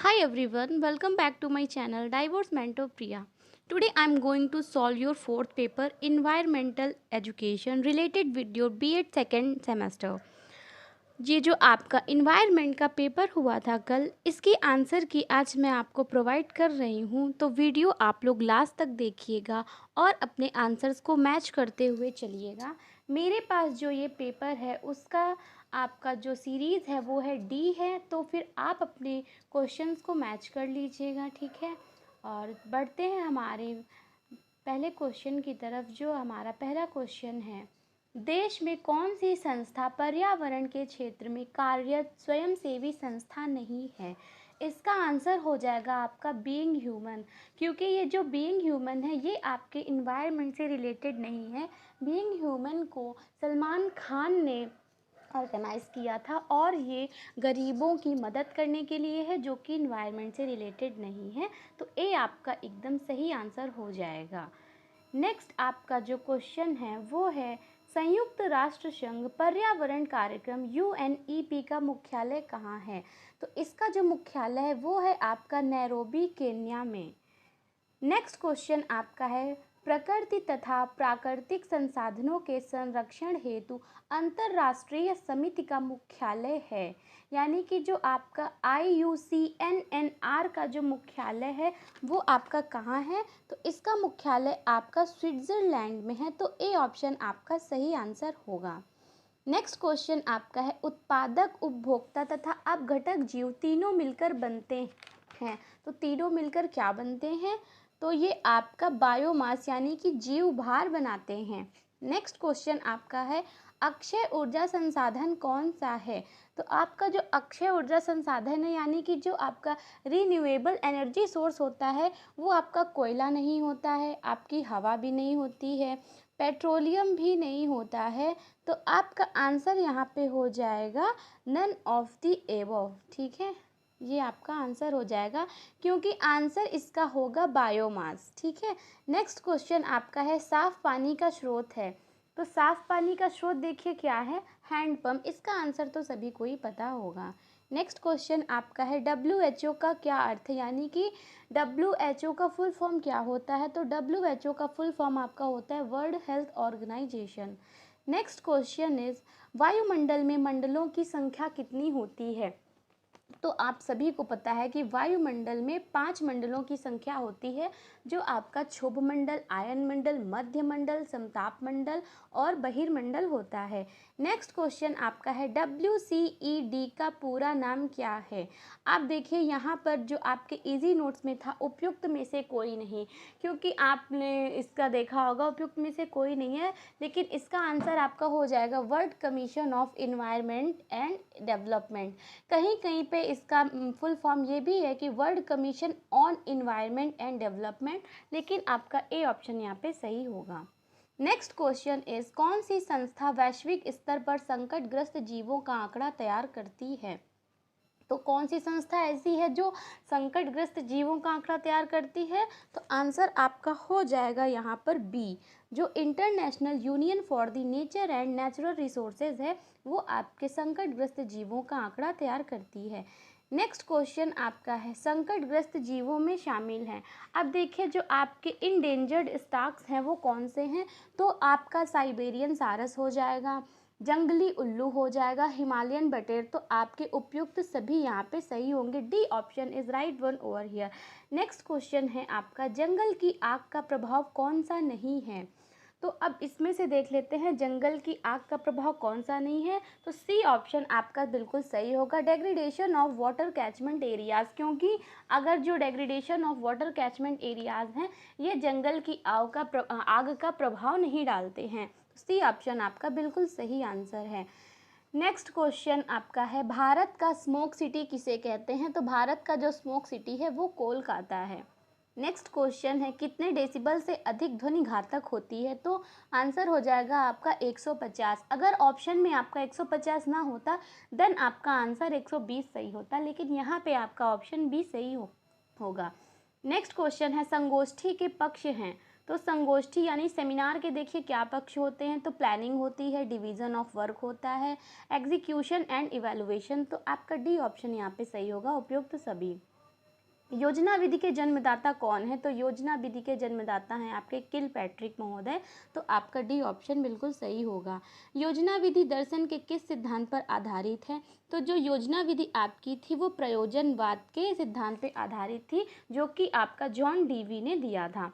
Hi everyone, welcome back to my channel Divorce Mentor Priya. Today I am going to solve your fourth paper Environmental Education related with your B.Ed second semester. ये जो आपका environment का paper हुआ था कल, इसकी answer की आज मैं आपको प्रोवाइड कर रही हूँ, तो वीडियो आप लोग लास्ट तक देखिएगा और अपने आंसर्स को मैच करते हुए चलिएगा। मेरे पास जो ये पेपर है उसका आपका जो सीरीज़ है वो है डी है, तो फिर आप अपने क्वेश्चंस को मैच कर लीजिएगा, ठीक है। और बढ़ते हैं हमारे पहले क्वेश्चन की तरफ। जो हमारा पहला क्वेश्चन है, देश में कौन सी संस्था पर्यावरण के क्षेत्र में कार्यरत स्वयंसेवी संस्था नहीं है? इसका आंसर हो जाएगा आपका बीइंग ह्यूमन, क्योंकि ये जो बीइंग ह्यूमन है ये आपके इन्वायरमेंट से रिलेटेड नहीं है। बीइंग ह्यूमन को सलमान खान ने ऑर्गेनाइज़ किया था और ये गरीबों की मदद करने के लिए है, जो कि इन्वायरमेंट से रिलेटेड नहीं है। तो ए आपका एकदम सही आंसर हो जाएगा। नेक्स्ट आपका जो क्वेश्चन है वो है, संयुक्त राष्ट्र संघ पर्यावरण कार्यक्रम यूएनईपी का मुख्यालय कहाँ है? तो इसका जो मुख्यालय है वो है आपका नैरोबी, केन्या में। नेक्स्ट क्वेश्चन आपका है, प्रकृति तथा प्राकृतिक संसाधनों के संरक्षण हेतु अंतर्राष्ट्रीय समिति का मुख्यालय है, यानी कि जो आपका IUCNNR का जो मुख्यालय है वो आपका कहाँ है? तो इसका मुख्यालय आपका स्विट्ज़रलैंड में है, तो ए ऑप्शन आपका सही आंसर होगा। नेक्स्ट क्वेश्चन आपका है, उत्पादक, उपभोक्ता तथा अपघटक जीव तीनों मिलकर बनते हैं, तो तीनों मिलकर क्या बनते हैं? तो ये आपका बायोमास यानी कि जीव भार बनाते हैं। नेक्स्ट क्वेश्चन आपका है, अक्षय ऊर्जा संसाधन कौन सा है? तो आपका जो अक्षय ऊर्जा संसाधन है यानी कि जो आपका रिन्यूएबल एनर्जी सोर्स होता है वो आपका कोयला नहीं होता है, आपकी हवा भी नहीं होती है, पेट्रोलियम भी नहीं होता है। तो आपका आंसर यहाँ पे हो जाएगा नन ऑफ द एबव, ठीक है। ये आपका आंसर हो जाएगा क्योंकि आंसर इसका होगा बायोमास, ठीक है। नेक्स्ट क्वेश्चन आपका है, साफ पानी का स्रोत है, तो साफ पानी का स्रोत देखिए क्या है, हैंडपम्प। इसका आंसर तो सभी को ही पता होगा। नेक्स्ट क्वेश्चन आपका है, WHO का क्या अर्थ है, यानी कि WHO का फुल फॉर्म क्या होता है? तो WHO का फुल फॉर्म आपका होता है world health organisation. Next question is, वायुमंडल में मंडलों की संख्या कितनी होती है? तो आप सभी को पता है कि वायुमंडल में 5 मंडलों की संख्या होती है, जो आपका क्षोभ मंडल, आयन मंडल, मध्य मंडल, समताप मंडल और बहिर्मंडल होता है। नेक्स्ट क्वेश्चन आपका है, WCED का पूरा नाम क्या है? आप देखिए यहाँ पर जो आपके इजी नोट्स में था, उपयुक्त में से कोई नहीं, क्योंकि आपने इसका देखा होगा उपयुक्त में से कोई नहीं है, लेकिन इसका आंसर आपका हो जाएगा world commission of environment and development. कहीं कहीं पे इसका फुल फॉर्म ये भी है कि world commission on environment and development, लेकिन आपका ए ऑप्शन यहाँ पे सही होगा। नेक्स्ट क्वेश्चन इज, कौन सी संस्था वैश्विक स्तर पर संकटग्रस्त जीवों का आंकड़ा तैयार करती है? तो कौन सी संस्था ऐसी है जो संकटग्रस्त जीवों का आंकड़ा तैयार करती है? तो आंसर आपका हो जाएगा यहाँ पर बी, जो international union for the nature and natural resources है, वो आपके संकटग्रस्त जीवों का आंकड़ा तैयार करती है। नेक्स्ट क्वेश्चन आपका है, संकटग्रस्त जीवों में शामिल हैं। अब देखिए जो आपके इंडेंजर्ड स्टाक्स हैं वो कौन से हैं? तो आपका साइबेरियन सारस हो जाएगा, जंगली उल्लू हो जाएगा, हिमालयन बटेर। तो आपके उपयुक्त सभी यहाँ पे सही होंगे, D option is right one over here. Next question है आपका, जंगल की आग का प्रभाव कौन सा नहीं है? तो अब इसमें से देख लेते हैं जंगल की आग का प्रभाव कौन सा नहीं है। तो सी ऑप्शन आपका बिल्कुल सही होगा, डेग्रेडेशन ऑफ वाटर कैचमेंट एरियाज, क्योंकि अगर जो डेग्रेडेशन ऑफ वाटर कैचमेंट एरियाज हैं ये जंगल की आग का प्रभाव नहीं डालते हैं। सी ऑप्शन आपका बिल्कुल सही आंसर है। नेक्स्ट क्वेश्चन आपका है, भारत का स्मोक सिटी किसे कहते हैं? तो भारत का जो स्मोक सिटी है वो कोलकाता है। नेक्स्ट क्वेश्चन है, कितने डेसिबल से अधिक ध्वनि घातक होती है? तो आंसर हो जाएगा आपका 150। अगर ऑप्शन में आपका 150 ना होता देन आपका आंसर 120 सही होता, लेकिन यहाँ पे आपका ऑप्शन बी सही होगा। नेक्स्ट क्वेश्चन है, संगोष्ठी के पक्ष हैं। तो संगोष्ठी यानी सेमिनार के देखिए क्या पक्ष होते हैं? तो प्लानिंग होती है, डिवीजन ऑफ वर्क होता है, एग्जीक्यूशन एंड इवैल्यूएशन। तो आपका डी ऑप्शन यहाँ पे सही होगा, उपयुक्त सभी। योजना विधि के जन्मदाता कौन है? तो योजना विधि के जन्मदाता हैं आपके किलपैट्रिक महोदय। तो आपका डी ऑप्शन बिल्कुल सही होगा। योजना विधि दर्शन के किस सिद्धांत पर आधारित है? तो जो योजना विधि आपकी थी वो प्रयोजनवाद के सिद्धांत पर आधारित थी, जो कि आपका जॉन डीवी ने दिया था।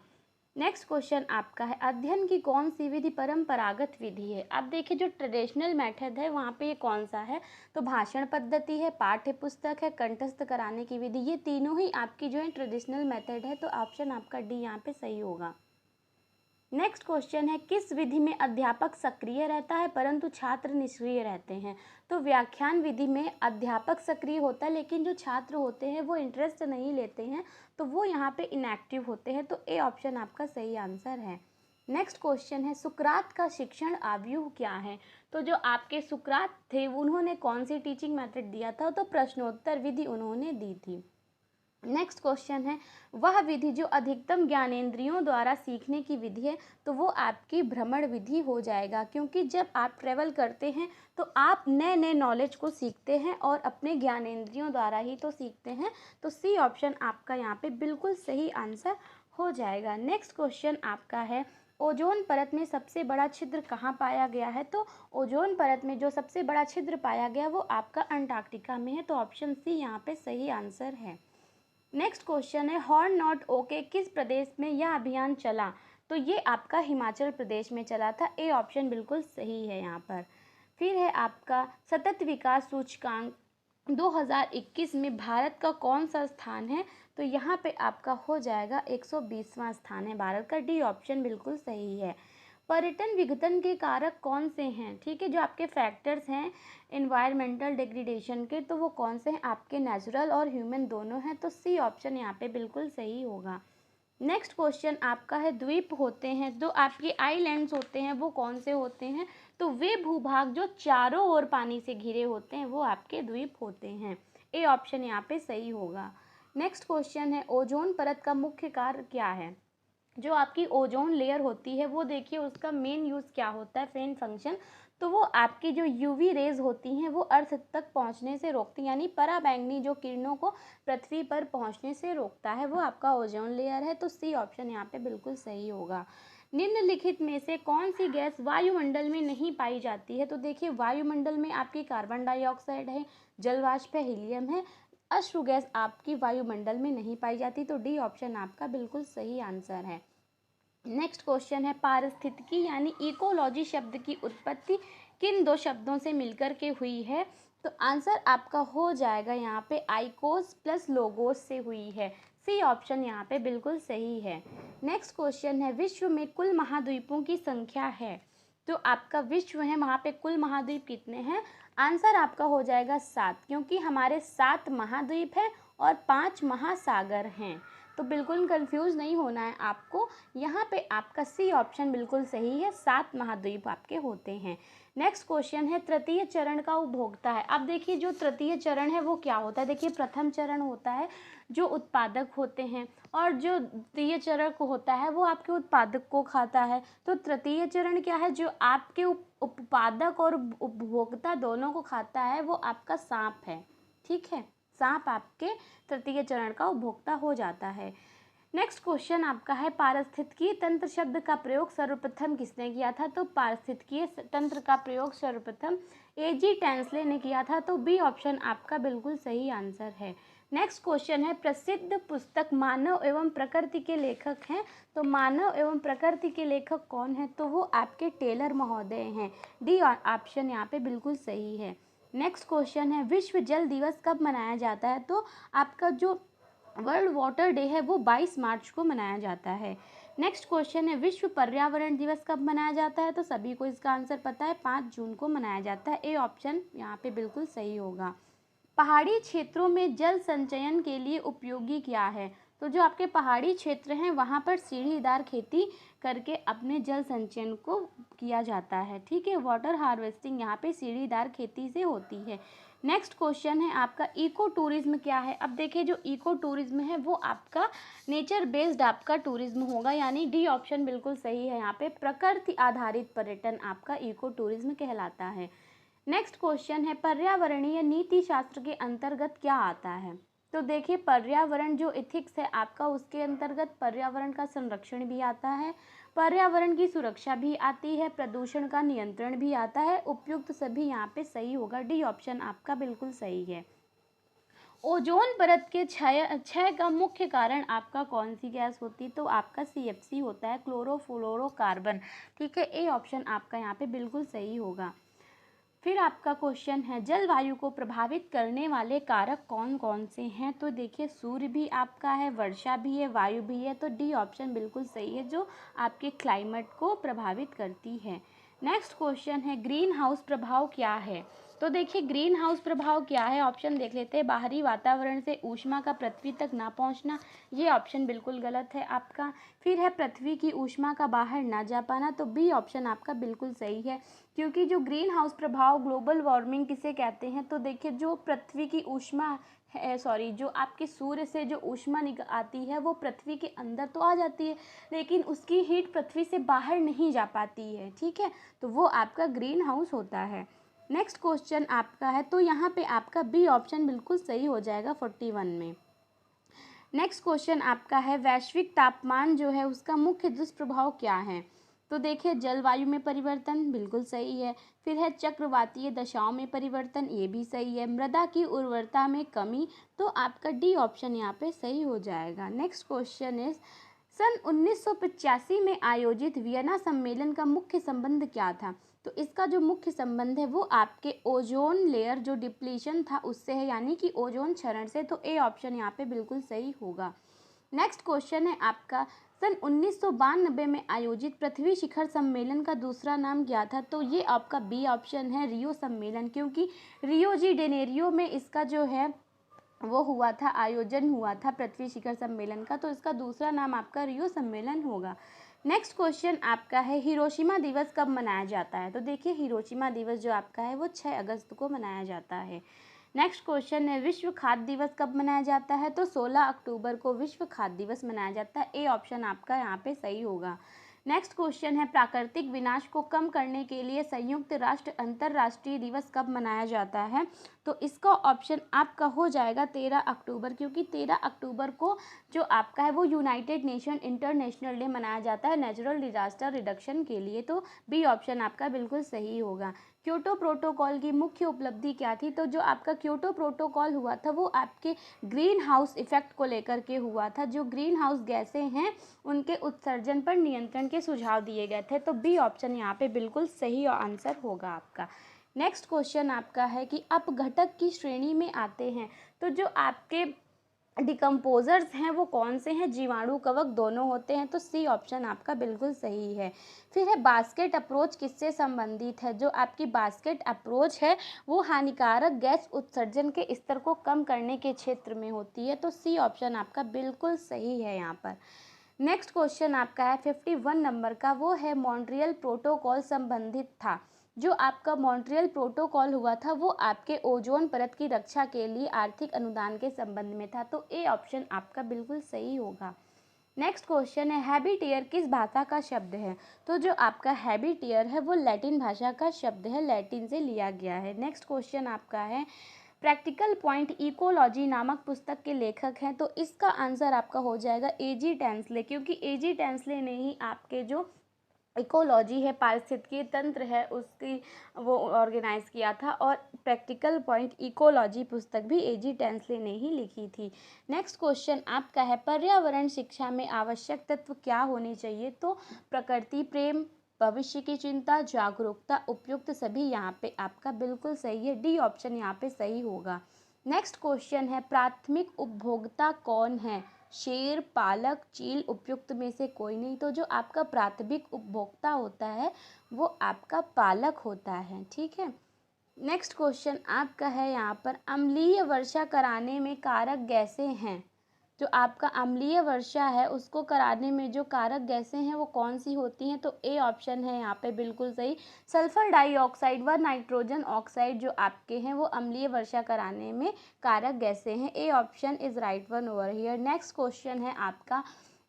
नेक्स्ट क्वेश्चन आपका है, अध्ययन की कौन सी विधि परंपरागत विधि है? अब देखिए जो ट्रेडिशनल मेथड है वहाँ पे ये कौन सा है? तो भाषण पद्धति है, पाठ्य पुस्तक है, कंठस्थ कराने की विधि, ये तीनों ही आपकी जो है ट्रेडिशनल मेथड है। तो ऑप्शन आपका डी यहाँ पे सही होगा। नेक्स्ट क्वेश्चन है, किस विधि में अध्यापक सक्रिय रहता है परंतु छात्र निष्क्रिय रहते हैं? तो व्याख्यान विधि में अध्यापक सक्रिय होता है, लेकिन जो छात्र होते हैं वो इंटरेस्ट नहीं लेते हैं, तो वो यहाँ पे इनएक्टिव होते हैं। तो ए ऑप्शन आपका सही आंसर है। नेक्स्ट क्वेश्चन है, सुकरात का शिक्षण आव्यूह क्या है? तो जो आपके सुकरात थे उन्होंने कौन सी टीचिंग मेथड दिया था? तो प्रश्नोत्तर विधि उन्होंने दी थी। नेक्स्ट क्वेश्चन है, वह विधि जो अधिकतम ज्ञानेंद्रियों द्वारा सीखने की विधि है? तो वो आपकी भ्रमण विधि हो जाएगा, क्योंकि जब आप ट्रेवल करते हैं तो आप नए नए नॉलेज को सीखते हैं और अपने ज्ञानेंद्रियों द्वारा ही तो सीखते हैं। तो सी ऑप्शन आपका यहाँ पे बिल्कुल सही आंसर हो जाएगा। नेक्स्ट क्वेश्चन आपका है, ओजोन परत में सबसे बड़ा छिद्र कहाँ पाया गया है? तो ओजोन परत में जो सबसे बड़ा छिद्र पाया गया वो आपका अंटार्कटिका में है। तो ऑप्शन सी यहाँ पे सही आंसर है। नेक्स्ट क्वेश्चन है, हॉर्न नॉट ओके किस प्रदेश में यह अभियान चला? तो ये आपका हिमाचल प्रदेश में चला था। ए ऑप्शन बिल्कुल सही है यहाँ पर। फिर है आपका सतत विकास सूचकांक 2021 में भारत का कौन सा स्थान है? तो यहाँ पे आपका हो जाएगा 120वां स्थान है भारत का। डी ऑप्शन बिल्कुल सही है। पर्यटन विघटन के कारक कौन से हैं? ठीक है, जो आपके फैक्टर्स हैं इन्वायरमेंटल डिग्रेडेशन के, तो वो कौन से हैं? आपके नेचुरल और ह्यूमन दोनों हैं। तो सी ऑप्शन यहाँ पे बिल्कुल सही होगा। नेक्स्ट क्वेश्चन आपका है, द्वीप होते हैं जो आपके आइलैंड्स होते हैं वो कौन से होते हैं? तो वे भूभाग जो चारों ओर पानी से घिरे होते हैं वो आपके द्वीप होते हैं। ए ऑप्शन यहाँ पे सही होगा। नेक्स्ट क्वेश्चन है, ओजोन परत का मुख्य कार्य क्या है? जो आपकी ओजोन लेयर होती है वो देखिए उसका मेन यूज़ क्या होता है, मेन फंक्शन, तो वो आपकी जो यूवी रेज होती हैं वो अर्थ तक पहुंचने से रोकती, यानी पराबैंगनी जो किरणों को पृथ्वी पर पहुंचने से रोकता है, वो आपका ओजोन लेयर है। तो सी ऑप्शन यहाँ पे बिल्कुल सही होगा। निम्नलिखित में से कौन सी गैस वायुमंडल में नहीं पाई जाती है? तो देखिए वायुमंडल में आपकी कार्बन डाइऑक्साइड है, जलवाष्प है, हीलियम है। अश्रु गैस आपकी वायुमंडल में नहीं पाई जाती। तो डी ऑप्शन आपका बिल्कुल सही आंसर है। नेक्स्ट क्वेश्चन है, पारिस्थितिकी यानी इकोलॉजी शब्द की उत्पत्ति किन दो शब्दों से मिलकर के हुई है? तो आंसर आपका हो जाएगा यहाँ पे आइकोस प्लस लोगोस से हुई है। सी ऑप्शन यहाँ पे बिल्कुल सही है। नेक्स्ट क्वेश्चन है, विश्व में कुल महाद्वीपों की संख्या है? तो आपका विश्व है वहाँ पे कुल महाद्वीप कितने हैं? आंसर आपका हो जाएगा 7, क्योंकि हमारे 7 महाद्वीप हैं और 5 महासागर हैं। तो बिल्कुल कंफ्यूज नहीं होना है आपको, यहाँ पे आपका सी ऑप्शन बिल्कुल सही है, 7 महाद्वीप आपके होते हैं। नेक्स्ट क्वेश्चन है, तृतीय चरण का उपभोक्ता है? अब देखिए जो तृतीय चरण है वो क्या होता है? देखिए प्रथम चरण होता है जो उत्पादक होते हैं, और जो द्वितीय चरण को होता है वो आपके उत्पादक को खाता है। तो तृतीय चरण क्या है? जो आपके उत्पादक और उपभोक्ता दोनों को खाता है, वो आपका सांप है। ठीक है, सांप आपके तृतीय चरण का उपभोक्ता हो जाता है। नेक्स्ट क्वेश्चन आपका है, पारिस्थितिकीय तंत्र शब्द का प्रयोग सर्वप्रथम किसने किया था? तो पारिस्थितिकीय तंत्र का प्रयोग सर्वप्रथम एजी टेंसले ने किया था। तो बी ऑप्शन आपका बिल्कुल सही आंसर है। नेक्स्ट क्वेश्चन है, प्रसिद्ध पुस्तक मानव एवं प्रकृति के लेखक हैं? तो मानव एवं प्रकृति के लेखक कौन है? तो वो आपके टेलर महोदय हैं। डी ऑप्शन यहाँ पे बिल्कुल सही है। नेक्स्ट क्वेश्चन है, विश्व जल दिवस कब मनाया जाता है? तो आपका जो वर्ल्ड वाटर डे है वो 22 मार्च को मनाया जाता है। नेक्स्ट क्वेश्चन है, विश्व पर्यावरण दिवस कब मनाया जाता है? तो सभी को इसका आंसर पता है, 5 जून को मनाया जाता है। ए ऑप्शन यहाँ पे बिल्कुल सही होगा। पहाड़ी क्षेत्रों में जल संचयन के लिए उपयोगी क्या है? तो जो आपके पहाड़ी क्षेत्र हैं वहाँ पर सीढ़ीदार खेती करके अपने जल संचयन को किया जाता है। ठीक है, वाटर हार्वेस्टिंग यहाँ पे सीढ़ीदार खेती से होती है। नेक्स्ट क्वेश्चन है आपका, इको टूरिज्म क्या है? अब देखिए जो इको टूरिज्म है वो आपका नेचर बेस्ड आपका टूरिज्म होगा, यानी डी ऑप्शन बिल्कुल सही है। यहाँ पे प्रकृति आधारित पर्यटन आपका इको टूरिज्म कहलाता है। नेक्स्ट क्वेश्चन है, पर्यावरणीय नीति शास्त्र के अंतर्गत क्या आता है? तो देखिए पर्यावरण जो इथिक्स है आपका, उसके अंतर्गत पर्यावरण का संरक्षण भी आता है, पर्यावरण की सुरक्षा भी आती है, प्रदूषण का नियंत्रण भी आता है। उपयुक्त सभी यहाँ पे सही होगा, डी ऑप्शन आपका बिल्कुल सही है। ओजोन परत के क्षय का मुख्य कारण आपका कौन सी गैस होती है? तो आपका CFC होता है, क्लोरोफ्लोरोकार्बन। ठीक है, ए ऑप्शन आपका यहाँ पे बिल्कुल सही होगा। फिर आपका क्वेश्चन है जलवायु को प्रभावित करने वाले कारक कौन कौन से हैं? तो देखिए सूर्य भी आपका है, वर्षा भी है, वायु भी है, तो डी ऑप्शन बिल्कुल सही है, जो आपके क्लाइमेट को प्रभावित करती है। नेक्स्ट क्वेश्चन है ग्रीन हाउस प्रभाव क्या है? तो देखिए ग्रीन हाउस प्रभाव क्या है, ऑप्शन देख लेते हैं। बाहरी वातावरण से ऊष्मा का पृथ्वी तक ना पहुंचना, ये ऑप्शन बिल्कुल गलत है आपका। फिर है पृथ्वी की ऊष्मा का बाहर ना जा पाना, तो बी ऑप्शन आपका बिल्कुल सही है, क्योंकि जो ग्रीन हाउस प्रभाव, ग्लोबल वार्मिंग किसे कहते हैं? तो देखिए जो पृथ्वी की ऊष्मा है, सॉरी, जो आपके सूर्य से जो ऊष्मा आती है वो पृथ्वी के अंदर तो आ जाती है, लेकिन उसकी हीट पृथ्वी से बाहर नहीं जा पाती है। ठीक है, तो वो आपका ग्रीन हाउस होता है। नेक्स्ट क्वेश्चन आपका है, तो यहाँ पे आपका बी ऑप्शन बिल्कुल सही हो जाएगा 41 में। नेक्स्ट क्वेश्चन आपका है वैश्विक तापमान जो है उसका मुख्य दुष्प्रभाव क्या है? तो देखिए जलवायु में परिवर्तन, बिल्कुल सही है। फिर है चक्रवातीय दशाओं में परिवर्तन, ये भी सही है। मृदा की उर्वरता में कमी, तो आपका डी ऑप्शन यहाँ पे सही हो जाएगा। नेक्स्ट क्वेश्चन इज सन 1985 में आयोजित वियना सम्मेलन का मुख्य संबंध क्या था? तो इसका जो मुख्य संबंध है वो आपके ओजोन लेयर जो डिप्लीशन था उससे है, यानी कि ओजोन क्षरण से, तो ए ऑप्शन यहाँ पे बिल्कुल सही होगा। नेक्स्ट क्वेश्चन है आपका सन 1992 में आयोजित पृथ्वी शिखर सम्मेलन का दूसरा नाम क्या था? तो ये आपका बी ऑप्शन है, रियो सम्मेलन, क्योंकि रियो जी डेनेरियो में इसका जो है वो हुआ था, आयोजन हुआ था पृथ्वी शिखर सम्मेलन का, तो इसका दूसरा नाम आपका रियो सम्मेलन होगा। नेक्स्ट क्वेश्चन आपका है हिरोशिमा दिवस कब मनाया जाता है? तो देखिए हिरोशिमा दिवस जो आपका है वो 6 अगस्त को मनाया जाता है। नेक्स्ट क्वेश्चन है विश्व खाद्य दिवस कब मनाया जाता है? तो 16 अक्टूबर को विश्व खाद्य दिवस मनाया जाता है, ए ऑप्शन आपका यहाँ पे सही होगा। नेक्स्ट क्वेश्चन है प्राकृतिक विनाश को कम करने के लिए संयुक्त राष्ट्र अंतर्राष्ट्रीय दिवस कब मनाया जाता है? तो इसका ऑप्शन आपका हो जाएगा 13 अक्टूबर, क्योंकि 13 अक्टूबर को जो आपका है वो यूनाइटेड नेशन इंटरनेशनल डे मनाया जाता है नेचुरल डिजास्टर रिडक्शन के लिए, तो बी ऑप्शन आपका बिल्कुल सही होगा। क्योटो प्रोटोकॉल की मुख्य उपलब्धि क्या थी? तो जो आपका क्योटो प्रोटोकॉल हुआ था वो आपके ग्रीन हाउस इफेक्ट को लेकर के हुआ था, जो ग्रीन हाउस गैसें हैं उनके उत्सर्जन पर नियंत्रण के सुझाव दिए गए थे, तो बी ऑप्शन यहाँ पे बिल्कुल सही आंसर होगा आपका। नेक्स्ट क्वेश्चन आपका है कि अपघटक की श्रेणी में आते हैं, तो जो आपके डिकम्पोजर्स हैं वो कौन से हैं? जीवाणु कवक दोनों होते हैं, तो सी ऑप्शन आपका बिल्कुल सही है। फिर है बास्केट अप्रोच किससे संबंधित है? जो आपकी बास्केट अप्रोच है वो हानिकारक गैस उत्सर्जन के स्तर को कम करने के क्षेत्र में होती है, तो सी ऑप्शन आपका बिल्कुल सही है यहाँ पर। नेक्स्ट क्वेश्चन आपका है 51 नंबर का, वो है मॉन्ट्रियल प्रोटोकॉल संबंधित था। जो आपका मॉन्ट्रियल प्रोटोकॉल हुआ था वो आपके ओजोन परत की रक्षा के लिए आर्थिक अनुदान के संबंध में था, तो ए ऑप्शन आपका बिल्कुल सही होगा। नेक्स्ट क्वेश्चन है हैबिटेयर किस भाषा का शब्द है? तो जो आपका हैबिटेयर है वो लैटिन भाषा का शब्द है, लैटिन से लिया गया है। नेक्स्ट क्वेश्चन आपका है प्रैक्टिकल पॉइंट इकोलॉजी नामक पुस्तक के लेखक हैं, तो इसका आंसर आपका हो जाएगा एजी टेंसले, क्योंकि एजी टेंसले ने ही आपके जो इकोलॉजी है, पारिस्थितिकी तंत्र है, उसकी वो ऑर्गेनाइज किया था, और प्रैक्टिकल पॉइंट इकोलॉजी पुस्तक भी एजी टेंसले ने ही लिखी थी। नेक्स्ट क्वेश्चन आपका है पर्यावरण शिक्षा में आवश्यक तत्व क्या होने चाहिए? तो प्रकृति प्रेम, भविष्य की चिंता, जागरूकता, उपयुक्त सभी यहाँ पे आपका बिल्कुल सही है, डी ऑप्शन यहाँ पे सही होगा। नेक्स्ट क्वेश्चन है प्राथमिक उपभोक्ता कौन है? शेर, पालक, चील, उपयुक्त में से कोई नहीं, तो जो आपका प्राथमिक उपभोक्ता होता है वो आपका पालक होता है। ठीक है, नेक्स्ट क्वेश्चन आपका है यहाँ पर अम्लीय वर्षा कराने में कारक गैसें हैं। जो आपका अम्लीय वर्षा है उसको कराने में जो कारक गैसें हैं वो कौन सी होती हैं? तो ए ऑप्शन है यहाँ पे बिल्कुल सही, सल्फर डाइऑक्साइड व नाइट्रोजन ऑक्साइड जो आपके हैं वो अम्लीय वर्षा कराने में कारक गैसें हैं, A option is right one over here. Next question है आपका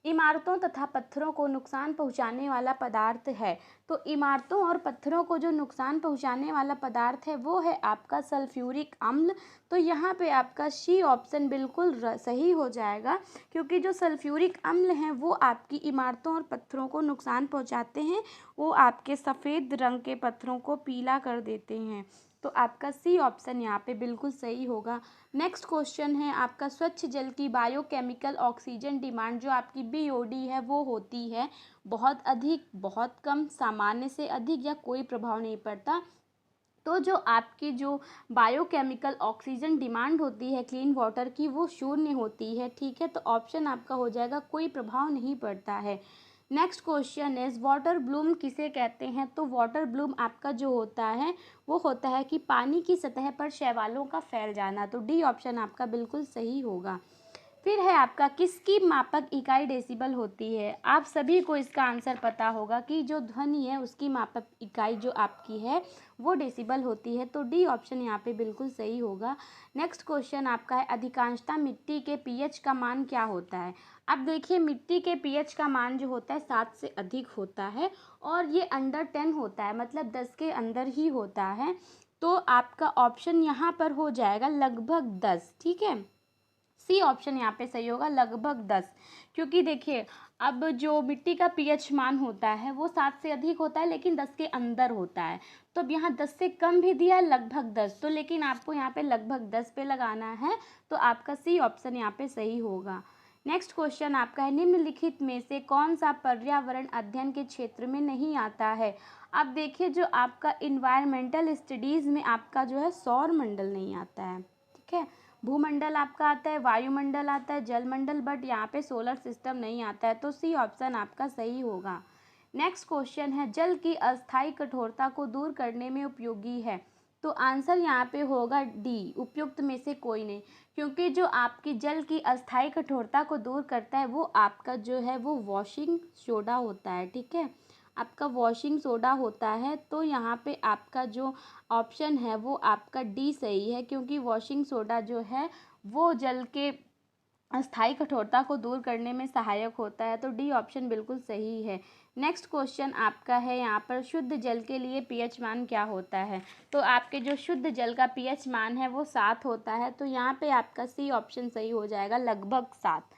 इमारतों तथा पत्थरों को नुकसान पहुंचाने वाला पदार्थ है। तो इमारतों और पत्थरों को जो नुकसान पहुंचाने वाला पदार्थ है वो है आपका सल्फ्यूरिक अम्ल। तो यहाँ पे आपका सी ऑप्शन बिल्कुल सही हो जाएगा, क्योंकि जो सल्फ्यूरिक अम्ल हैं वो आपकी इमारतों और पत्थरों को नुकसान पहुंचाते हैं, वो आपके सफ़ेद रंग के पत्थरों को पीला कर देते हैं। तो आपका सी ऑप्शन यहाँ पे बिल्कुल सही होगा। नेक्स्ट क्वेश्चन है आपका, स्वच्छ जल की बायोकेमिकल ऑक्सीजन डिमांड जो आपकी बीओडी है वो होती है बहुत अधिक, बहुत कम, सामान्य से अधिक या कोई प्रभाव नहीं पड़ता। तो जो आपकी जो बायोकेमिकल ऑक्सीजन डिमांड होती है क्लीन वाटर की वो शून्य होती है। ठीक है, तो ऑप्शन आपका हो जाएगा कोई प्रभाव नहीं पड़ता है। Next question is water Bloom किसे कहते हैं? तो वाटर ब्लूम आपका जो होता है वो होता है कि पानी की सतह पर शैवालों का फैल जाना। तो डी ऑप्शन आपका बिल्कुल सही होगा। फिर है आपका, किसकी मापक इकाई डेसिबल होती है? आप सभी को इसका आंसर पता होगा कि जो ध्वनि है उसकी मापक इकाई जो आपकी है वो डेसिबल होती है। तो डी ऑप्शन यहाँ पे बिल्कुल सही होगा। नेक्स्ट क्वेश्चन आपका है, अधिकांशतः मिट्टी के पीएच का मान क्या होता है? अब देखिए, मिट्टी के पीएच का मान जो होता है 7 से अधिक होता है और ये अंडर 10 होता है, मतलब 10 के अंदर ही होता है। तो आपका ऑप्शन यहाँ पर हो जाएगा लगभग 10। ठीक है, सी ऑप्शन यहाँ पे सही होगा, लगभग 10। क्योंकि देखिए, अब जो मिट्टी का पीएच मान होता है वो 7 से अधिक होता है लेकिन 10 के अंदर होता है। तो अब यहाँ 10 से कम भी दिया है, लगभग 10, तो लेकिन आपको यहाँ पे लगभग 10 पे लगाना है। तो आपका सी ऑप्शन यहाँ पे सही होगा। नेक्स्ट क्वेश्चन आपका है, निम्नलिखित में से कौन सा पर्यावरण अध्ययन के क्षेत्र में नहीं आता है? अब देखिए, जो आपका इन्वायरमेंटल स्टडीज़ में आपका जो है सौर मंडल नहीं आता है। ठीक है, भूमंडल आपका आता है, वायुमंडल आता है, जलमंडल, बट यहाँ पे सोलर सिस्टम नहीं आता है। तो सी ऑप्शन आपका सही होगा। नेक्स्ट क्वेश्चन है, जल की अस्थायी कठोरता को दूर करने में उपयोगी है? तो आंसर यहाँ पे होगा डी, उपयुक्त में से कोई नहीं, क्योंकि जो आपकी जल की अस्थायी कठोरता को दूर करता है वो आपका जो है वो वॉशिंग सोडा होता है। ठीक है, आपका वॉशिंग सोडा होता है। तो यहाँ पे आपका जो ऑप्शन है वो आपका डी सही है, क्योंकि वॉशिंग सोडा जो है वो जल के अस्थायी कठोरता को दूर करने में सहायक होता है। तो डी ऑप्शन बिल्कुल सही है। नेक्स्ट क्वेश्चन आपका है यहाँ पर, शुद्ध जल के लिए पीएच मान क्या होता है? तो आपके जो शुद्ध जल का पीएच मान है वो 7 होता है। तो यहाँ पे आपका सी ऑप्शन सही हो जाएगा, लगभग 7।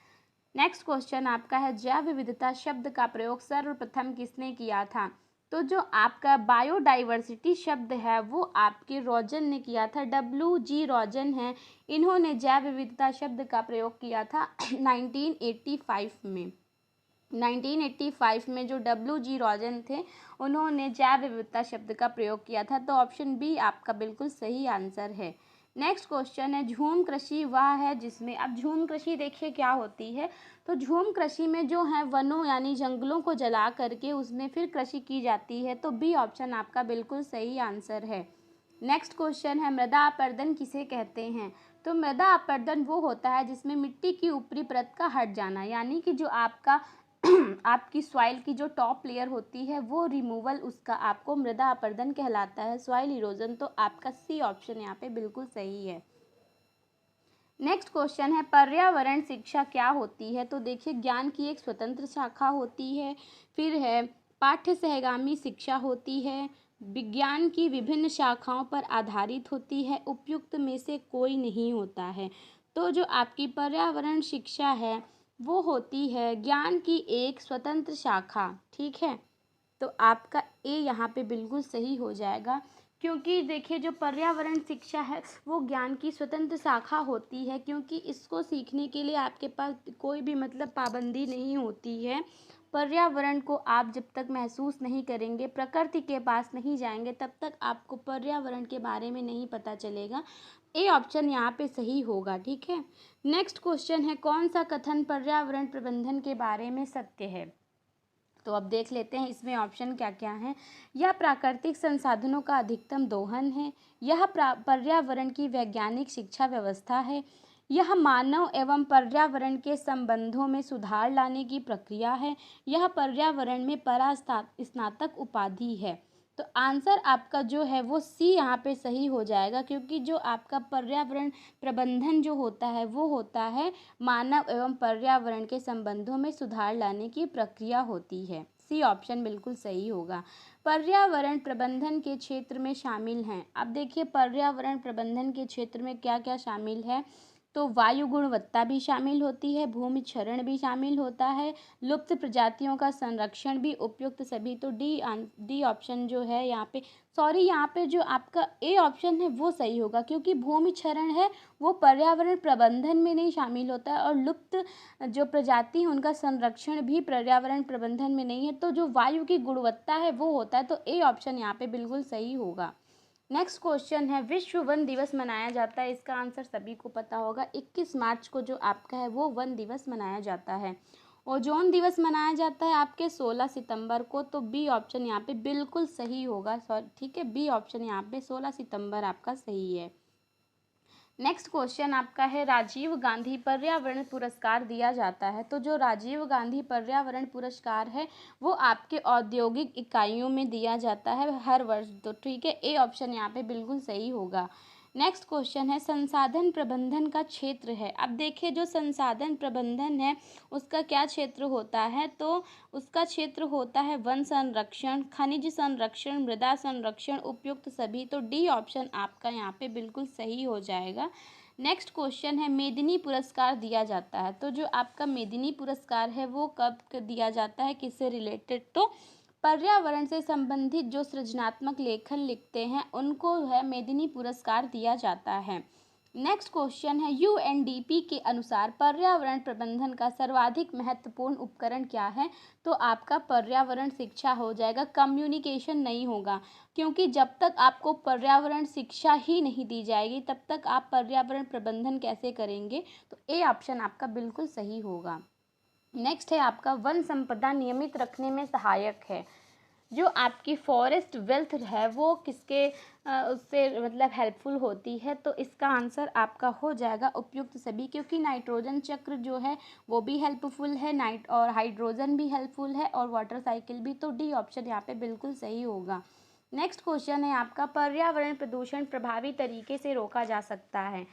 नेक्स्ट क्वेश्चन आपका है, जैव विविधता शब्द का प्रयोग सर्वप्रथम किसने किया था? तो जो आपका बायोडाइवर्सिटी शब्द है वो आपके रॉजन ने किया था, WG रॉजन है। इन्होंने जैव विविधता शब्द का प्रयोग किया था 1985 में। 1985 में जो WG रॉजन थे उन्होंने जैव विविधता शब्द का प्रयोग किया था। तो ऑप्शन बी आपका बिल्कुल सही आंसर है। नेक्स्ट क्वेश्चन है, झूम कृषि वह है जिसमें, अब झूम कृषि देखिए क्या होती है। तो झूम कृषि में जो है वनों यानी जंगलों को जला करके उसमें फिर कृषि की जाती है। तो बी ऑप्शन आपका बिल्कुल सही आंसर है। नेक्स्ट क्वेश्चन है, मृदा अपरदन किसे कहते हैं? तो मृदा अपरदन वो होता है जिसमें मिट्टी की ऊपरी परत का हट जाना, यानी कि जो आपका आपकी सॉइल की जो टॉप लेयर होती है वो रिमूवल, उसका आपको मृदा अपरदन कहलाता है, सॉइल इरोजन। तो आपका सी ऑप्शन यहाँ पे बिल्कुल सही है। नेक्स्ट क्वेश्चन है, पर्यावरण शिक्षा क्या होती है? तो देखिए, ज्ञान की एक स्वतंत्र शाखा होती है। फिर है पाठ्य सहगामी शिक्षा होती है, विज्ञान की विभिन्न शाखाओं पर आधारित होती है, उपयुक्त में से कोई नहीं होता है। तो जो आपकी पर्यावरण शिक्षा है वो होती है ज्ञान की एक स्वतंत्र शाखा। ठीक है, तो आपका ए यहाँ पे बिल्कुल सही हो जाएगा, क्योंकि देखिए जो पर्यावरण शिक्षा है वो ज्ञान की स्वतंत्र शाखा होती है, क्योंकि इसको सीखने के लिए आपके पास कोई भी मतलब पाबंदी नहीं होती है। पर्यावरण को आप जब तक महसूस नहीं करेंगे, प्रकृति के पास नहीं जाएंगे, तब तक आपको पर्यावरण के बारे में नहीं पता चलेगा। ए ऑप्शन यहाँ पे सही होगा। ठीक है, नेक्स्ट क्वेश्चन है, कौन सा कथन पर्यावरण प्रबंधन के बारे में सत्य है? तो अब देख लेते हैं इसमें ऑप्शन क्या क्या हैं। यह प्राकृतिक संसाधनों का अधिकतम दोहन है, यह पर्यावरण की वैज्ञानिक शिक्षा व्यवस्था है, यह मानव एवं पर्यावरण के संबंधों में सुधार लाने की प्रक्रिया है, यह पर्यावरण में स्नातक उपाधि है। तो तो आंसर आपका जो है वो सी यहाँ पे सही हो जाएगा, क्योंकि जो आपका पर्यावरण प्रबंधन जो होता है वो होता है मानव एवं पर्यावरण के संबंधों में सुधार लाने की प्रक्रिया होती है। सी ऑप्शन बिल्कुल सही होगा। पर्यावरण प्रबंधन के क्षेत्र में शामिल हैं। अब देखिए पर्यावरण प्रबंधन के क्षेत्र में क्या क्या शामिल है। तो वायु गुणवत्ता भी शामिल होती है, भूमि क्षरण भी शामिल होता है, लुप्त प्रजातियों का संरक्षण भी उपयुक्त सभी। तो डी ऑप्शन जो है यहाँ पे, सॉरी यहाँ पे जो आपका ए ऑप्शन है वो सही होगा, क्योंकि भूमि क्षरण है वो पर्यावरण प्रबंधन में नहीं शामिल होता है, और लुप्त जो प्रजाति है उनका संरक्षण भी पर्यावरण प्रबंधन में नहीं है। तो जो वायु की गुणवत्ता है वो होता है। तो ए ऑप्शन यहाँ पे बिल्कुल सही होगा। नेक्स्ट क्वेश्चन है, विश्व वन दिवस मनाया जाता है। इसका आंसर सभी को पता होगा। 21 मार्च को जो आपका है वो वन दिवस मनाया जाता है। ओजोन दिवस मनाया जाता है आपके 16 सितंबर को। तो बी ऑप्शन यहाँ पे बिल्कुल सही होगा। सॉरी ठीक है, बी ऑप्शन यहाँ पे 16 सितंबर आपका सही है। नेक्स्ट क्वेश्चन आपका है, राजीव गांधी पर्यावरण पुरस्कार दिया जाता है। तो जो राजीव गांधी पर्यावरण पुरस्कार है वो आपके औद्योगिक इकाइयों में दिया जाता है हर वर्ष। तो ठीक है, ए ऑप्शन यहाँ पे बिल्कुल सही होगा। नेक्स्ट क्वेश्चन है, संसाधन प्रबंधन का क्षेत्र है। अब देखिए जो संसाधन प्रबंधन है उसका क्या क्षेत्र होता है। तो उसका क्षेत्र होता है वन संरक्षण, खनिज संरक्षण, मृदा संरक्षण, उपयुक्त सभी। तो डी ऑप्शन आपका यहाँ पे बिल्कुल सही हो जाएगा। नेक्स्ट क्वेश्चन है, मेदिनी पुरस्कार दिया जाता है। तो जो आपका मेदिनी पुरस्कार है वो कब दिया जाता है, किससे रिलेटेड। तो पर्यावरण से संबंधित जो सृजनात्मक लेखन लिखते हैं उनको है मेदिनी पुरस्कार दिया जाता है। नेक्स्ट क्वेश्चन है, यूएनडीपी के अनुसार पर्यावरण प्रबंधन का सर्वाधिक महत्वपूर्ण उपकरण क्या है। तो आपका पर्यावरण शिक्षा हो जाएगा, कम्युनिकेशन नहीं होगा, क्योंकि जब तक आपको पर्यावरण शिक्षा ही नहीं दी जाएगी तब तक आप पर्यावरण प्रबंधन कैसे करेंगे। तो ए ऑप्शन आपका बिल्कुल सही होगा। नेक्स्ट है आपका, वन संपदा नियमित रखने में सहायक है। जो आपकी फॉरेस्ट वेल्थ है वो किसके उससे मतलब हेल्पफुल होती है। तो इसका आंसर आपका हो जाएगा उपयुक्त सभी, क्योंकि नाइट्रोजन चक्र जो है वो भी हेल्पफुल है, नाइट और हाइड्रोजन भी हेल्पफुल है, और वाटर साइकिल भी। तो डी ऑप्शन यहाँ पे बिल्कुल सही होगा। नेक्स्ट क्वेश्चन है आपका, पर्यावरण प्रदूषण प्रभावी तरीके से रोका जा सकता है।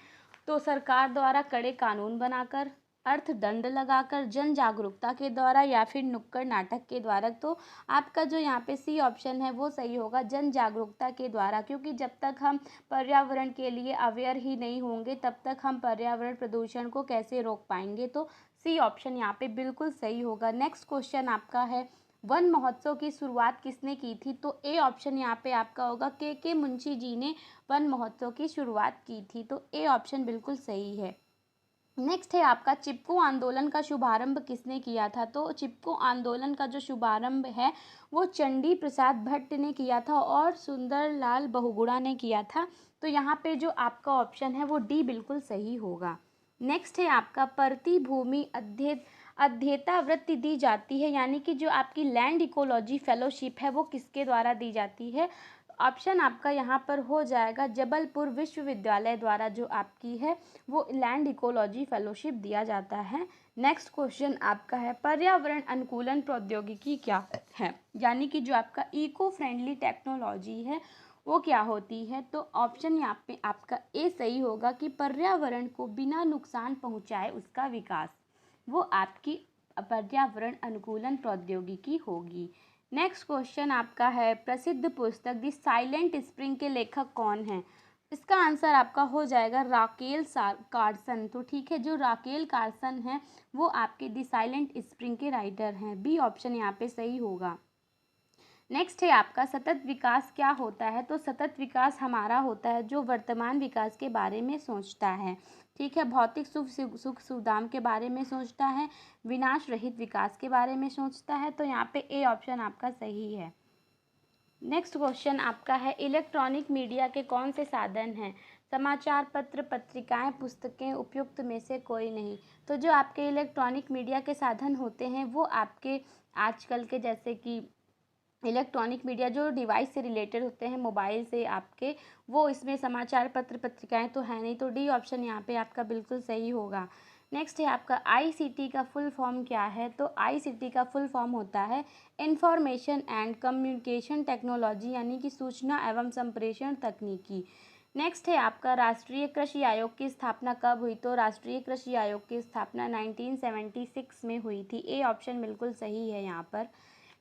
तो सरकार द्वारा कड़े कानून बनाकर, अर्थदंड लगाकर, जन जागरूकता के द्वारा, या फिर नुक्कड़ नाटक के द्वारा। तो आपका जो यहाँ पे सी ऑप्शन है वो सही होगा, जन जागरूकता के द्वारा, क्योंकि जब तक हम पर्यावरण के लिए अवेयर ही नहीं होंगे तब तक हम पर्यावरण प्रदूषण को कैसे रोक पाएंगे। तो सी ऑप्शन यहाँ पे बिल्कुल सही होगा। नेक्स्ट क्वेश्चन आपका है, वन महोत्सव की शुरुआत किसने की थी। तो ए ऑप्शन यहाँ पे आपका होगा, के मुंशी जी ने वन महोत्सव की शुरुआत की थी। तो ए ऑप्शन बिल्कुल सही है। नेक्स्ट है आपका, चिपको आंदोलन का शुभारंभ किसने किया था। तो चिपको आंदोलन का जो शुभारंभ है वो चंडी प्रसाद भट्ट ने किया था और सुंदरलाल बहुगुणा ने किया था। तो यहाँ पे जो आपका ऑप्शन है वो डी बिल्कुल सही होगा। नेक्स्ट है आपका, प्रतिभूमि अध्येता वृत्ति दी जाती है, यानी कि जो आपकी लैंड इकोलॉजी फेलोशिप है वो किसके द्वारा दी जाती है। ऑप्शन आपका यहाँ पर हो जाएगा जबलपुर विश्वविद्यालय द्वारा जो आपकी है वो लैंड इकोलॉजी फेलोशिप दिया जाता है। नेक्स्ट क्वेश्चन आपका है, पर्यावरण अनुकूलन प्रौद्योगिकी क्या है, यानी कि जो आपका इको फ्रेंडली टेक्नोलॉजी है वो क्या होती है। तो ऑप्शन यहाँ पे आपका ए सही होगा कि पर्यावरण को बिना नुकसान पहुँचाए उसका विकास, वो आपकी पर्यावरण अनुकूलन प्रौद्योगिकी होगी। नेक्स्ट क्वेश्चन आपका है, प्रसिद्ध पुस्तक द साइलेंट स्प्रिंग के लेखक कौन हैं। इसका आंसर आपका हो जाएगा राकेल कार्सन। तो ठीक है, जो राकेल कार्सन है वो आपके द साइलेंट स्प्रिंग के राइटर हैं। बी ऑप्शन यहाँ पे सही होगा। नेक्स्ट है आपका, सतत विकास क्या होता है। तो सतत विकास हमारा होता है जो वर्तमान विकास के बारे में सोचता है। ठीक है, भौतिक सुख सुविधाओं के बारे में सोचता है, विनाश रहित विकास के बारे में सोचता है। तो यहाँ पे ए ऑप्शन आपका सही है। नेक्स्ट क्वेश्चन आपका है, इलेक्ट्रॉनिक मीडिया के कौन से साधन हैं। समाचार पत्र, पत्रिकाएं, पुस्तकें, उपयुक्त में से कोई नहीं। तो जो आपके इलेक्ट्रॉनिक मीडिया के साधन होते हैं वो आपके आजकल के जैसे कि इलेक्ट्रॉनिक मीडिया जो डिवाइस से रिलेटेड होते हैं मोबाइल से आपके, वो इसमें समाचार पत्र पत्रिकाएं तो है नहीं। तो डी ऑप्शन यहाँ पे आपका बिल्कुल सही होगा। नेक्स्ट है आपका आईसीटी का फुल फॉर्म क्या है? तो आईसीटी का फुल फॉर्म होता है इंफॉर्मेशन एंड कम्युनिकेशन टेक्नोलॉजी, यानी कि सूचना एवं संप्रेषण तकनीकी। नेक्स्ट है आपका राष्ट्रीय कृषि आयोग की स्थापना कब हुई? तो राष्ट्रीय कृषि आयोग की स्थापना 1976 में हुई थी। ए ऑप्शन बिल्कुल सही है यहाँ पर।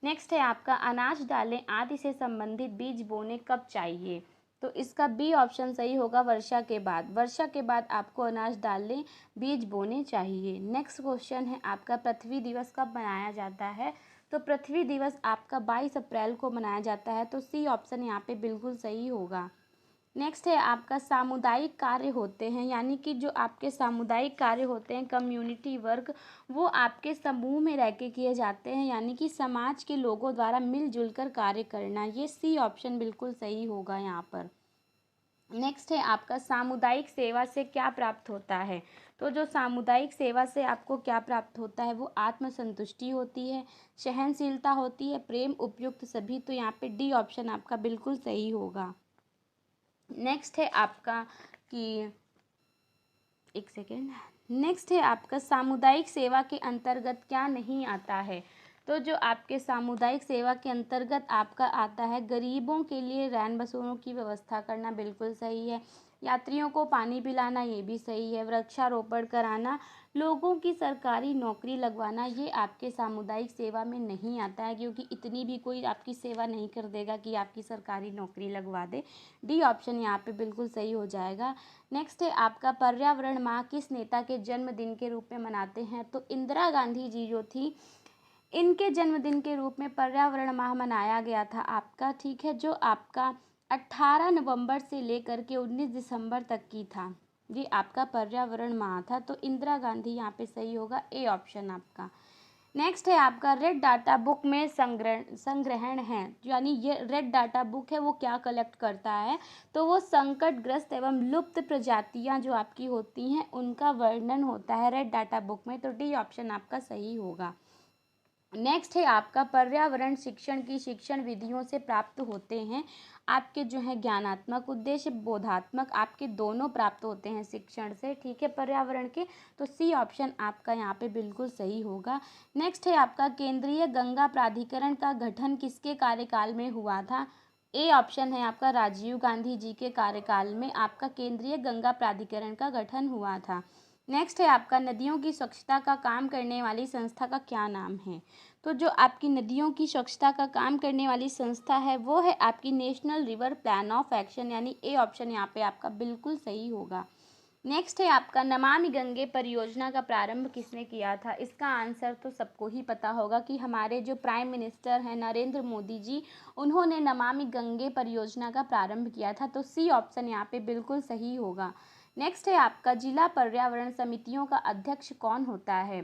नेक्स्ट है आपका अनाज दालें आदि से संबंधित बीज बोने कब चाहिए? तो इसका बी ऑप्शन सही होगा, वर्षा के बाद। वर्षा के बाद आपको अनाज दालें बीज बोने चाहिए। नेक्स्ट क्वेश्चन है आपका पृथ्वी दिवस कब मनाया जाता है? तो पृथ्वी दिवस आपका 22 अप्रैल को मनाया जाता है। तो सी ऑप्शन यहाँ पे बिल्कुल सही होगा। नेक्स्ट है आपका सामुदायिक कार्य होते हैं, यानी कि जो आपके सामुदायिक कार्य होते हैं, कम्युनिटी वर्क, वो आपके समूह में रह के किए जाते हैं, यानी कि समाज के लोगों द्वारा मिलजुल कर कार्य करना। ये सी ऑप्शन बिल्कुल सही होगा यहाँ पर। नेक्स्ट है आपका सामुदायिक सेवा से क्या प्राप्त होता है? तो जो सामुदायिक सेवा से आपको क्या प्राप्त होता है? वो आत्मसंतुष्टि होती है, सहनशीलता होती है, प्रेम, उपयुक्त सभी। तो यहाँ पे डी ऑप्शन आपका बिल्कुल सही होगा। नेक्स्ट है आपका कि एक सेकेंड। नेक्स्ट है आपका सामुदायिक सेवा के अंतर्गत क्या नहीं आता है? तो जो आपके सामुदायिक सेवा के अंतर्गत आपका आता है गरीबों के लिए रैन बसेरों की व्यवस्था करना, बिल्कुल सही है। यात्रियों को पानी पिलाना, ये भी सही है। वृक्षारोपण कराना, लोगों की सरकारी नौकरी लगवाना, ये आपके सामुदायिक सेवा में नहीं आता है, क्योंकि इतनी भी कोई आपकी सेवा नहीं कर देगा कि आपकी सरकारी नौकरी लगवा दे। डी ऑप्शन यहाँ पे बिल्कुल सही हो जाएगा। नेक्स्ट है आपका पर्यावरण माह किस नेता के जन्मदिन के रूप में मनाते हैं? तो इंदिरा गांधी जी जो थी, इनके जन्मदिन के रूप में पर्यावरण माह मनाया गया था आपका, ठीक है, जो आपका 18 नवंबर से लेकर के 19 दिसंबर तक की था। ये आपका पर्यावरण माह था। तो इंदिरा गांधी यहाँ पे सही होगा, ए ऑप्शन आपका। नेक्स्ट है आपका रेड डाटा बुक में संग्रहण है, यानी ये रेड डाटा बुक है वो क्या कलेक्ट करता है? तो वो संकटग्रस्त एवं लुप्त प्रजातियां जो आपकी होती हैं उनका वर्णन होता है रेड डाटा बुक में। तो डी ऑप्शन आपका सही होगा। नेक्स्ट है आपका पर्यावरण शिक्षण की शिक्षण विधियों से प्राप्त होते हैं आपके जो है ज्ञानात्मक उद्देश्य, बोधात्मक, आपके दोनों प्राप्त होते हैं शिक्षण से, ठीक है, पर्यावरण के। तो सी ऑप्शन आपका यहाँ पे बिल्कुल सही होगा। नेक्स्ट है आपका केंद्रीय गंगा प्राधिकरण का गठन किसके कार्यकाल में हुआ था? ए ऑप्शन है आपका राजीव गांधी जी के कार्यकाल में आपका केंद्रीय गंगा प्राधिकरण का गठन हुआ था। नेक्स्ट है आपका नदियों की स्वच्छता का काम करने वाली संस्था का क्या नाम है? तो जो आपकी नदियों की स्वच्छता का काम करने वाली संस्था है वो है आपकी national river plan of action, यानी ए ऑप्शन यहाँ पे आपका बिल्कुल सही होगा। नेक्स्ट है आपका नमामि गंगे परियोजना का प्रारंभ किसने किया था? इसका आंसर तो सबको ही पता होगा कि हमारे जो प्राइम मिनिस्टर हैं नरेंद्र मोदी जी, उन्होंने नमामि गंगे परियोजना का प्रारंभ किया था। तो सी ऑप्शन यहाँ पे बिल्कुल सही होगा। नेक्स्ट है आपका जिला पर्यावरण समितियों का अध्यक्ष कौन होता है?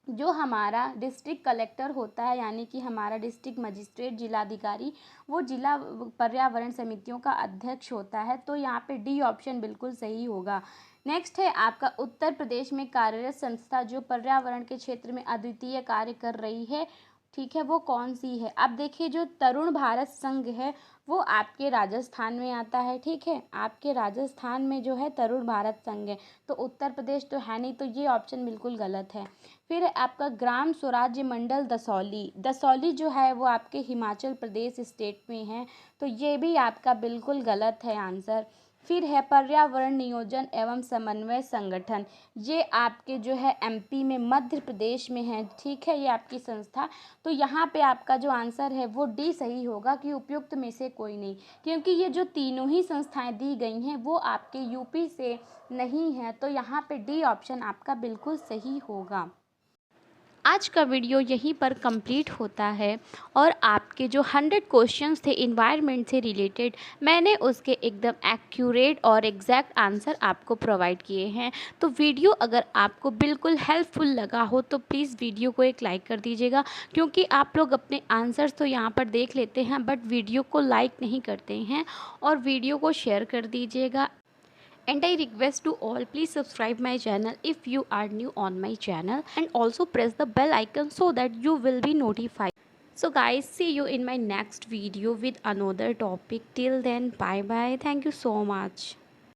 जो हमारा डिस्ट्रिक्ट कलेक्टर होता है, यानी कि हमारा डिस्ट्रिक्ट मजिस्ट्रेट, जिलाधिकारी, वो जिला पर्यावरण समितियों का अध्यक्ष होता है। तो यहाँ पे डी ऑप्शन बिल्कुल सही होगा। नेक्स्ट है आपका उत्तर प्रदेश में कार्यरत संस्था जो पर्यावरण के क्षेत्र में अद्वितीय कार्य कर रही है, ठीक है, वो कौन सी है? अब देखिए जो तरुण भारत संघ है वो आपके राजस्थान में आता है, ठीक है, आपके राजस्थान में जो है तरुण भारत संघ है। तो उत्तर प्रदेश तो है नहीं, तो ये ऑप्शन बिल्कुल गलत है। फिर आपका ग्राम स्वराज्य मंडल दसौली, दसौली जो है वो आपके हिमाचल प्रदेश स्टेट में है। तो ये भी आपका बिल्कुल गलत है आंसर। फिर है पर्यावरण नियोजन एवं समन्वय संगठन, ये आपके जो है एमपी में, मध्य प्रदेश में है, ठीक है, ये आपकी संस्था। तो यहाँ पे आपका जो आंसर है वो डी सही होगा कि उपयुक्त में से कोई नहीं, क्योंकि ये जो तीनों ही संस्थाएं दी गई हैं वो आपके यूपी से नहीं है। तो यहाँ पे डी ऑप्शन आपका बिल्कुल सही होगा। आज का वीडियो यहीं पर कंप्लीट होता है और आपके जो 100 क्वेश्चंस थे इन्वायरमेंट से रिलेटेड, मैंने उसके एकदम एक्यूरेट और एग्जैक्ट आंसर आपको प्रोवाइड किए हैं। तो वीडियो अगर आपको बिल्कुल हेल्पफुल लगा हो तो प्लीज़ वीडियो को एक लाइक कर दीजिएगा, क्योंकि आप लोग अपने आंसर्स तो यहाँ पर देख लेते हैं बट वीडियो को लाइक नहीं करते हैं। और वीडियो को शेयर कर दीजिएगा। And I request to all, please subscribe my channel if you are new on my channel, and also press the bell icon so that you will be notified. So guys, see you in my next video with another topic. Till then, bye bye. Thank you so much.